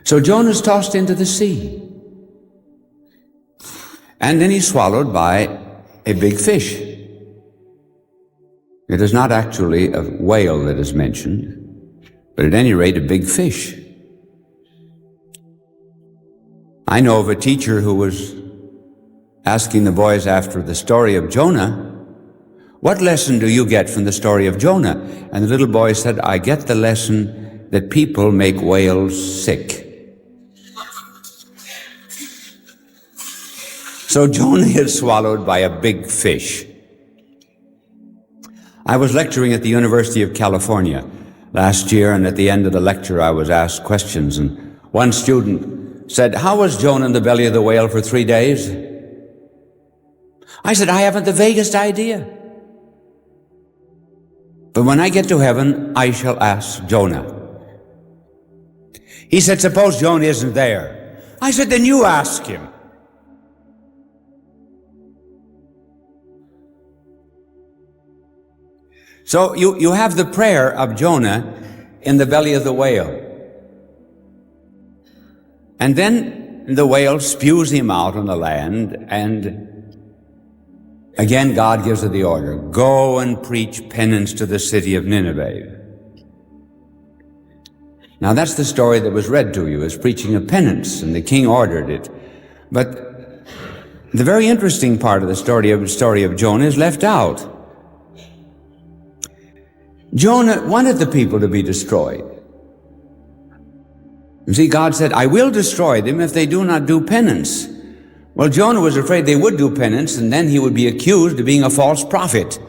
So Jonah's tossed into the sea. And then he's swallowed by a big fish. It is not actually a whale that is mentioned, but at any rate, a big fish. I know of a teacher who was asking the boys after the story of Jonah, "What lesson do you get from the story of Jonah?" And the little boy said, "I get the lesson that people make whales sick." So Jonah is swallowed by a big fish. I was lecturing at the University of California last year, and at the end of the lecture I was asked questions, and one student said, "How was Jonah in the belly of the whale for 3 days?" I said, "I haven't the vaguest idea. But when I get to heaven, I shall ask Jonah." He said, "Suppose Jonah isn't there." I said, "Then you ask him." So you have the prayer of Jonah in the belly of the whale. And then the whale spews him out on the land, and again God gives her the order, "Go and preach penance to the city of Nineveh." Now that's the story that was read to you as preaching of penance, and the king ordered it. But the very interesting part of the story of Jonah is left out. Jonah wanted the people to be destroyed. You see, God said, "I will destroy them if they do not do penance." Well, Jonah was afraid they would do penance, and then he would be accused of being a false prophet.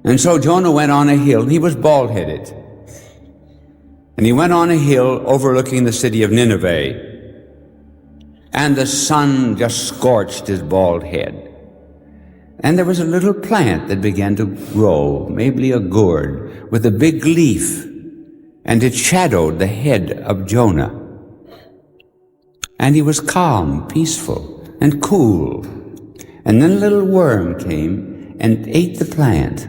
And so Jonah went on a hill, and he was bald-headed. And he went on a hill overlooking the city of Nineveh, and the sun just scorched his bald head. And there was a little plant that began to grow, maybe a gourd, with a big leaf, and it shadowed the head of Jonah. And he was calm, peaceful, and cool. And then a little worm came and ate the plant.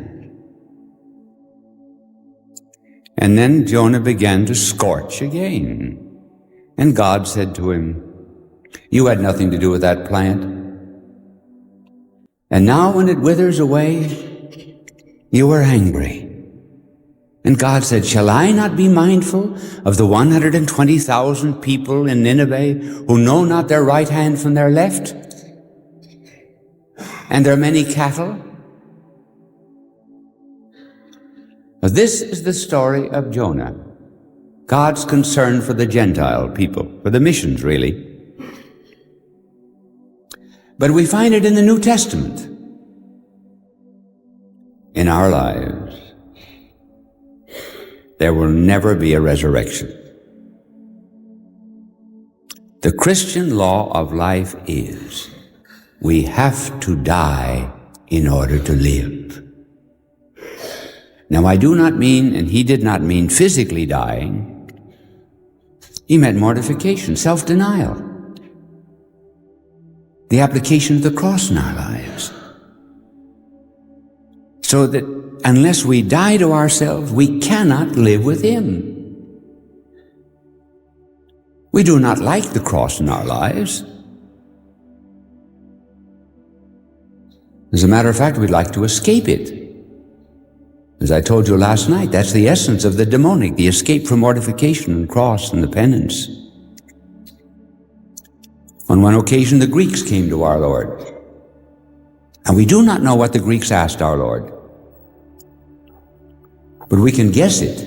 And then Jonah began to scorch again. And God said to him, "You had nothing to do with that plant. And now when it withers away, you are angry." And God said, "Shall I not be mindful of the 120,000 people in Nineveh who know not their right hand from their left? And their many cattle?" Now, this is the story of Jonah, God's concern for the Gentile people, for the missions really. But we find it in the New Testament, in our lives. There will never be a resurrection. The Christian law of life is we have to die in order to live. Now, I do not mean, and he did not mean physically dying. He meant mortification, self-denial. The application of the cross in our lives. So that unless we die to ourselves, we cannot live with him. We do not like the cross in our lives. As a matter of fact, we'd like to escape it. As I told you last night, that's the essence of the demonic, the escape from mortification and cross and the penance. On one occasion, the Greeks came to our Lord. And we do not know what the Greeks asked our Lord. But we can guess it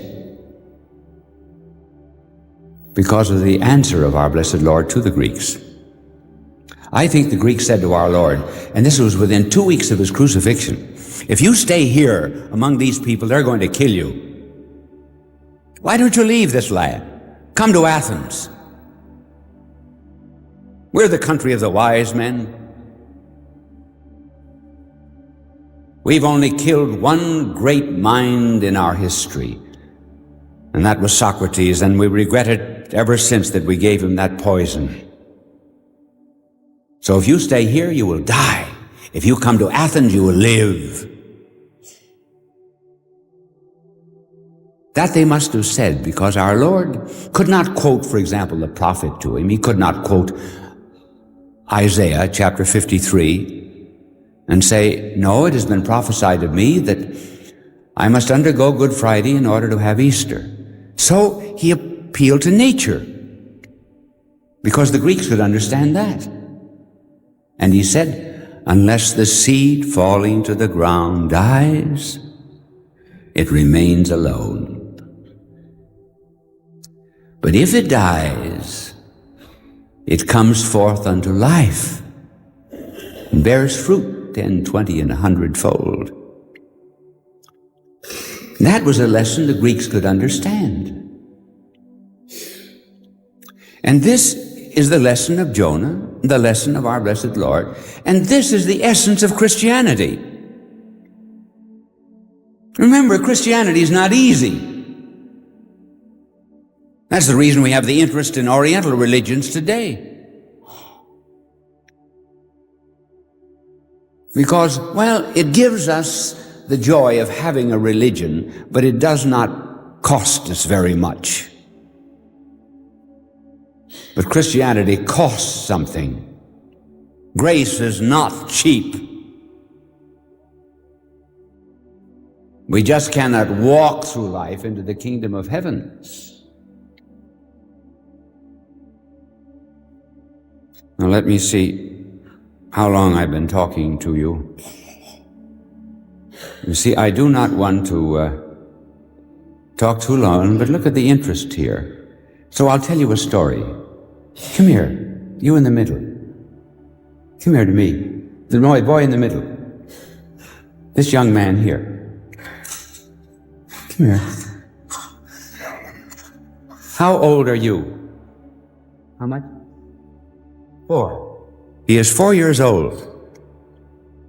because of the answer of our blessed Lord to the Greeks. I think the Greeks said to our Lord, and this was within 2 weeks of his crucifixion, "If you stay here among these people, they're going to kill you. Why don't you leave this land? Come to Athens. We're the country of the wise men. We've only killed one great mind in our history, and that was Socrates, and we regret it ever since that we gave him that poison. So if you stay here, you will die. If you come to Athens, you will live." That they must have said because our Lord could not quote, for example, the prophet to him. He could not quote Isaiah chapter 53 and say, no, it has been prophesied of me that I must undergo Good Friday in order to have Easter. So he appealed to nature because the Greeks could understand that. And he said, unless the seed falling to the ground dies, it remains alone. But if it dies, it comes forth unto life and bears fruit 10, 20, and 100-fold. That was a lesson the Greeks could understand. And this is the lesson of Jonah, the lesson of our blessed Lord, and this is the essence of Christianity. Remember, Christianity is not easy. That's the reason we have the interest in Oriental religions today. Because, well, it gives us the joy of having a religion, but it does not cost us very much. But Christianity costs something. Grace is not cheap. We just cannot walk through life into the kingdom of heaven. Now let me see how long I've been talking to you. You see, I do not want to talk too long, but look at the interest here. So I'll tell you a story. Come here, you in the middle. Come here to me, the boy in the middle. This young man here. Come here. How old are you? How much? 4. He is 4 years old.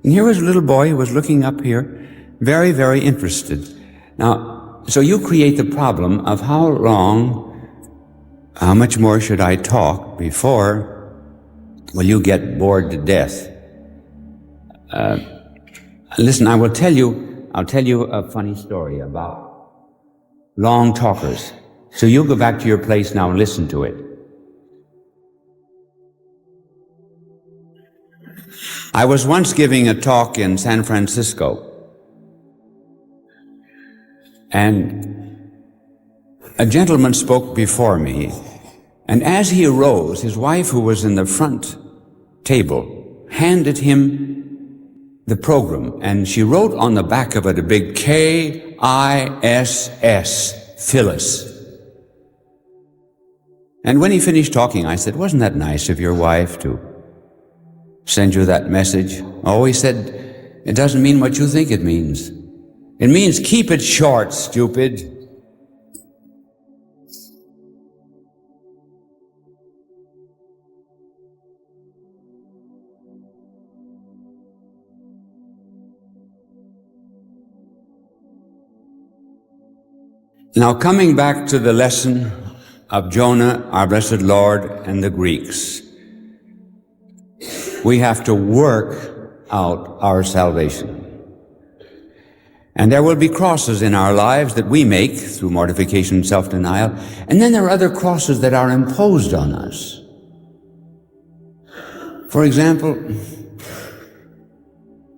And here was a little boy who was looking up here, very, very interested. Now, so you create the problem of how much more should I talk before, well, you get bored to death. Listen, I'll tell you a funny story about long talkers. So you go back to your place now and listen to it. I was once giving a talk in San Francisco, and a gentleman spoke before me, and as he arose, his wife, who was in the front table, handed him the program, and she wrote on the back of it a big K-I-S-S, Phyllis. And when he finished talking, I said, wasn't that nice of your wife to send you that message? Oh, he said, it doesn't mean what you think it means. It means keep it short, stupid. Now, coming back to the lesson of Jonah, our blessed Lord, and the Greeks, we have to work out our salvation. And there will be crosses in our lives that we make through mortification and self-denial, and then there are other crosses that are imposed on us. For example,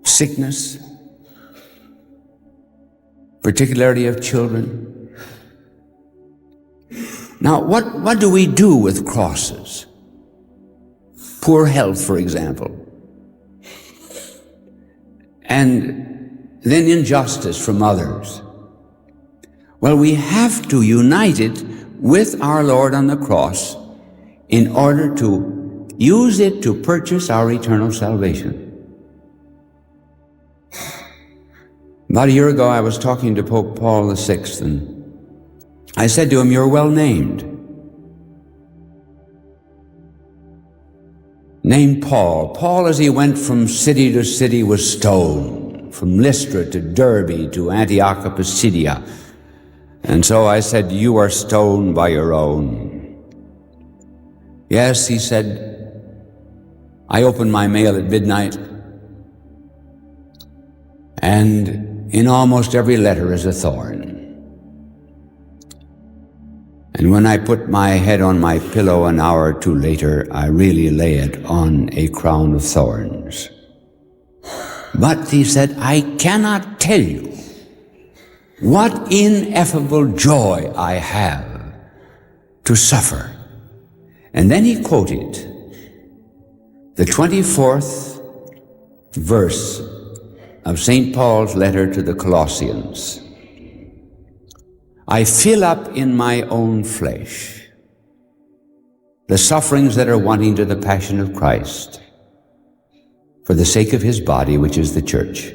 sickness, particularly of children. Now, what do we do with crosses? Poor health, for example. And then injustice from others. Well, we have to unite it with our Lord on the cross in order to use it to purchase our eternal salvation. About a year ago, I was talking to Pope Paul VI, and I said to him, you're well named. Named Paul. Paul, as he went from city to city, was stoned, from Lystra to Derbe to Antioch of Pisidia. And so I said, you are stoned by your own. Yes, he said, I opened my mail at midnight, and in almost every letter is a thorn. And when I put my head on my pillow an hour or two later, I really lay it on a crown of thorns. But he said, I cannot tell you what ineffable joy I have to suffer. And then he quoted the 24th verse of St. Paul's letter to the Colossians. I fill up in my own flesh the sufferings that are wanting to the passion of Christ for the sake of his body, which is the church.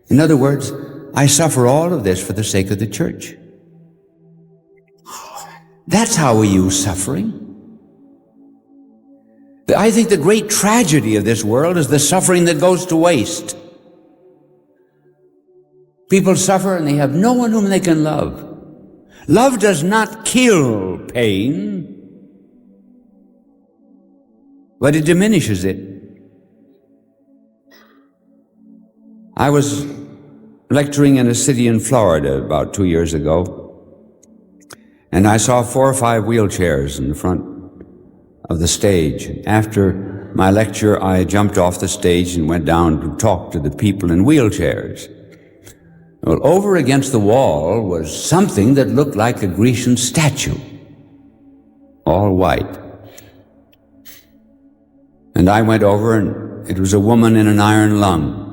In other words, I suffer all of this for the sake of the church. That's how we use suffering. I think the great tragedy of this world is the suffering that goes to waste. People suffer and they have no one whom they can love. Love does not kill pain, but it diminishes it. I was lecturing in a city in Florida about 2 years ago, and I saw 4 or 5 wheelchairs in the front of the stage. After my lecture, I jumped off the stage and went down to talk to the people in wheelchairs. Well, over against the wall was something that looked like a Grecian statue, all white. And I went over, and it was a woman in an iron lung.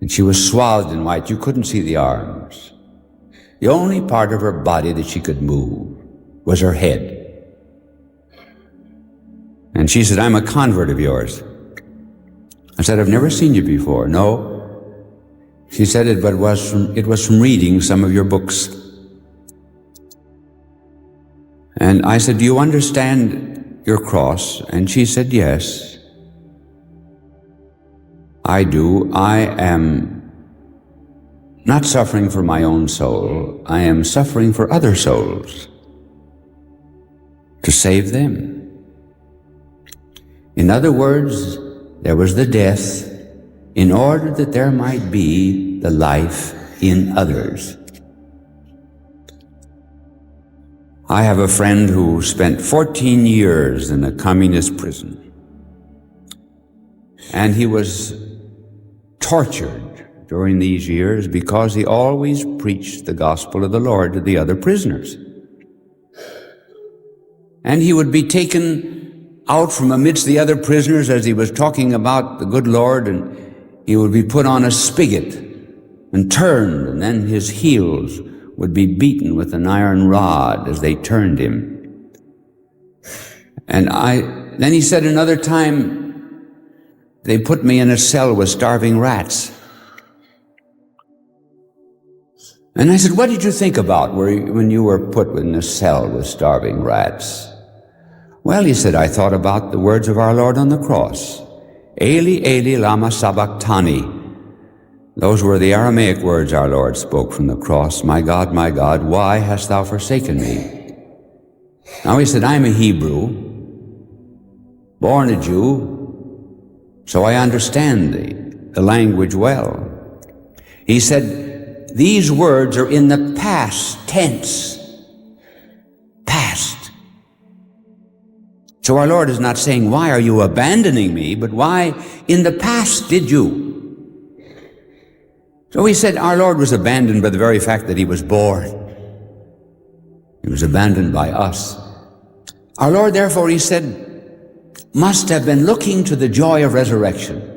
And she was swathed in white. You couldn't see the arms. The only part of her body that she could move was her head. And she said, I'm a convert of yours. I said, I've never seen you before. No. She said, it was from reading some of your books. And I said, do you understand your cross? And she said, yes. I do. I am not suffering for my own soul. I am suffering for other souls, to save them. In other words, there was the death in order that there might be the life in others. I have a friend who spent 14 years in a communist prison, and he was tortured during these years because he always preached the gospel of the Lord to the other prisoners. And he would be taken out from amidst the other prisoners as he was talking about the good Lord, and he would be put on a spigot and turned, and then his heels would be beaten with an iron rod as they turned him. And then he said another time, they put me in a cell with starving rats. And I said, what did you think about when you were put in a cell with starving rats? Well, he said, I thought about the words of our Lord on the cross. Eli, Eli, lama sabachthani. Those were the Aramaic words our Lord spoke from the cross. My God, why hast thou forsaken me? Now he said, I'm a Hebrew, born a Jew, so I understand the language well. He said, these words are in the past tense. Past. So our Lord is not saying, why are you abandoning me, but why in the past did you? So he said our Lord was abandoned by the very fact that he was born. He was abandoned by us. Our Lord, therefore, he said, must have been looking to the joy of resurrection.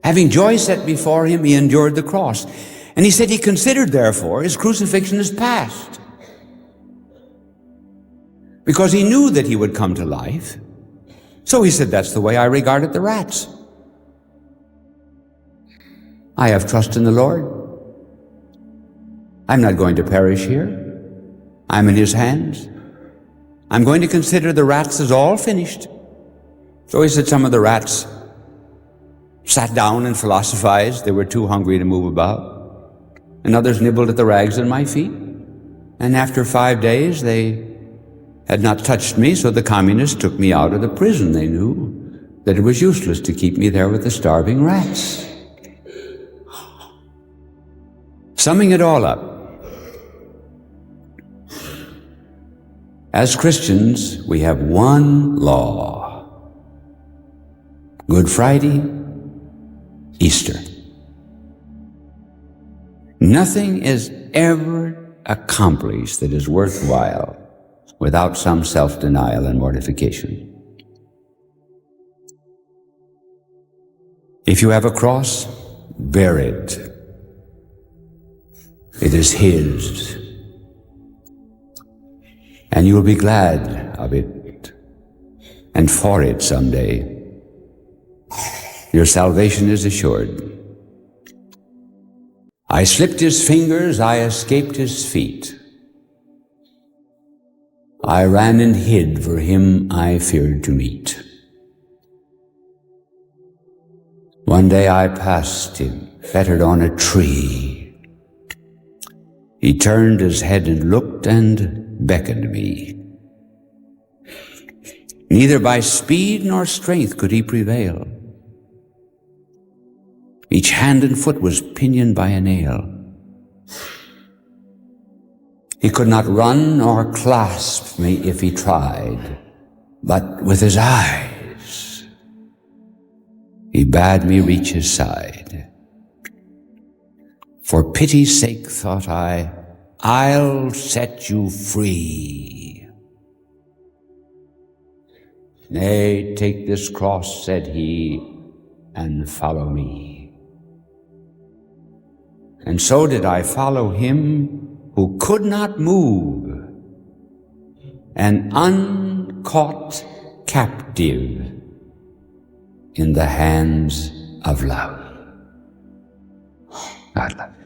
Having joy set before him, he endured the cross. And he said he considered, therefore, his crucifixion as past, because he knew that he would come to life. So he said, that's the way I regarded the rats. I have trust in the Lord. I'm not going to perish here. I'm in his hands. I'm going to consider the rats as all finished. So he said some of the rats sat down and philosophized. They were too hungry to move about. And others nibbled at the rags on my feet. And after 5 days, they had not touched me, so the communists took me out of the prison. They knew that it was useless to keep me there with the starving rats. Summing it all up, as Christians, we have one law: Good Friday, Easter. Nothing is ever accomplished that is worthwhile without some self-denial and mortification. If you have a cross, bear it. It is His, and you will be glad of it and for it someday. Your salvation is assured. I slipped His fingers, I escaped His feet. I ran and hid for Him I feared to meet. One day I passed Him, fettered on a tree. He turned His head and looked and beckoned me. Neither by speed nor strength could He prevail. Each hand and foot was pinioned by a nail. He could not run nor clasp me if He tried, but with His eyes He bade me reach His side. For pity's sake, thought I, I'll set you free. Nay, take this cross, said He, and follow me. And so did I follow Him who could not move, an uncaught captive in the hands of love. God love you.